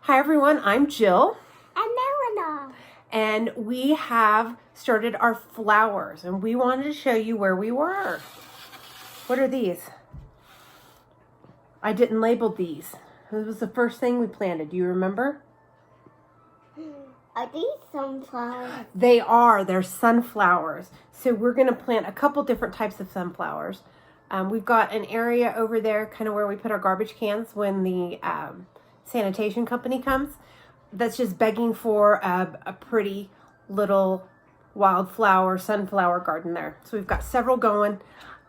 Hi everyone, I'm Jill. I'm Eleanor. And we have started our flowers and we wanted to show you where we were. What are these? I didn't label these. This was the first thing we planted. Do you remember? Are these sunflowers? They are. They're sunflowers. So we're going to plant a couple different types of sunflowers. We've got an area over there kind of where we put our garbage cans when the sanitation company comes. That's just begging for a pretty little wildflower, sunflower garden there. So we've got several going.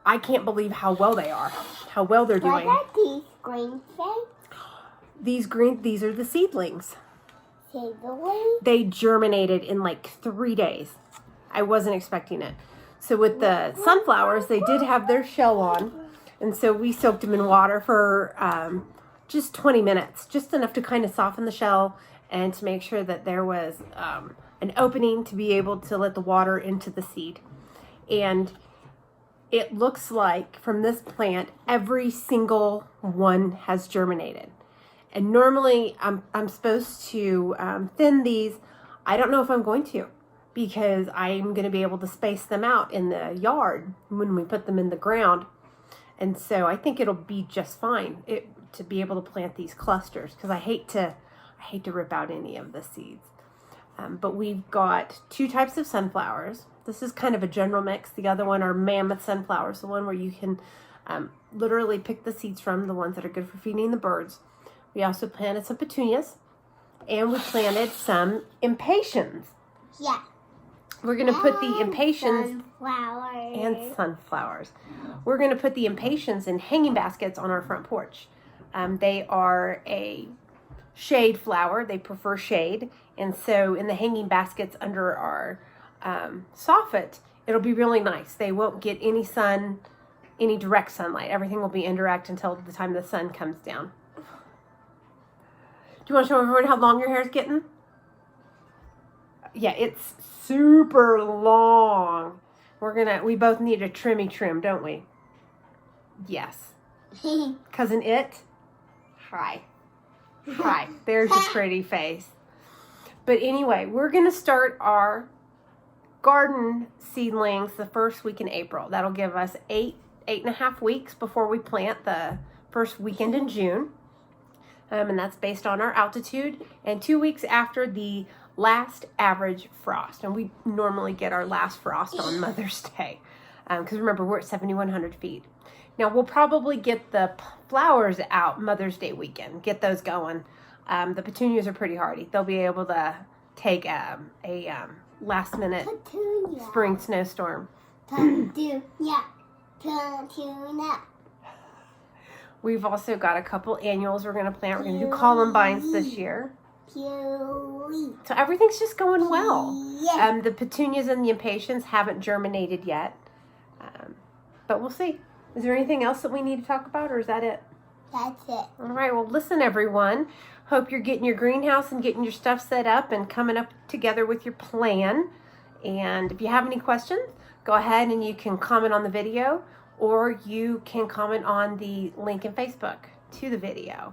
I can't believe how well they are, how well they're doing. What are these green things? These are the seedlings. Seedlings? They germinated in like 3 days. I wasn't expecting it. So with the sunflowers, they did have their shell on. And so we soaked them in water for just 20 minutes, just enough to kind of soften the shell and to make sure that there was an opening to be able to let the water into the seed. And it looks like from this plant, every single one has germinated. And normally I'm supposed to thin these. I don't know if I'm going to, because I'm going to be able to space them out in the yard when we put them in the ground. And so I think it'll be just fine to be able to plant these clusters, because I hate to rip out any of the seeds. But we've got 2 types of sunflowers. This is kind of a general mix. The other one are mammoth sunflowers, the one where you can literally pick the seeds from, the ones that are good for feeding the birds. We also planted some petunias, and we planted some impatiens. Yeah. We're going to put the impatiens Sunflowers. and sunflowers. We're going to put the impatiens in hanging baskets on our front porch. They are a shade flower. They prefer shade. And so in the hanging baskets under our soffit, it'll be really nice. They won't get any sun, any direct sunlight. Everything will be indirect until the time the sun comes down. Do you want to show everyone how long your hair is getting? Yeah, it's super long. We both need a trimmy trim, don't we? Yes. Cousin It? Hi. Hi. There's a pretty face. But anyway, we're going to start our garden seedlings the first week in April. That'll give us 8.5 weeks before we plant the first weekend in June. And that's based on our altitude, and 2 weeks after the last average frost. And we normally get our last frost on Mother's Day, because remember, we're at 7,100 feet. Now we'll probably get the flowers out Mother's Day weekend, get those going. The petunias are pretty hardy. They'll be able to take a last minute spring snowstorm. Petunia. We've also got a couple annuals we're going to plant. We're going to do columbines this year. So everything's just going well. The petunias and the impatiens haven't germinated yet. But we'll see. Is there anything else that we need to talk about, or is that it? That's it. All right. Well, listen, everyone. Hope you're getting your greenhouse and getting your stuff set up and coming up together with your plan. And if you have any questions, go ahead and you can comment on the video, or you can comment on the link in Facebook to the video.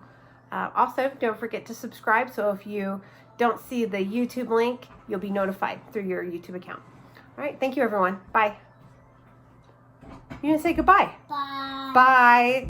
Also, don't forget to subscribe, so if you don't see the YouTube link, you'll be notified through your YouTube account. All right, thank you, everyone. Bye. You want to say goodbye? Bye. Bye.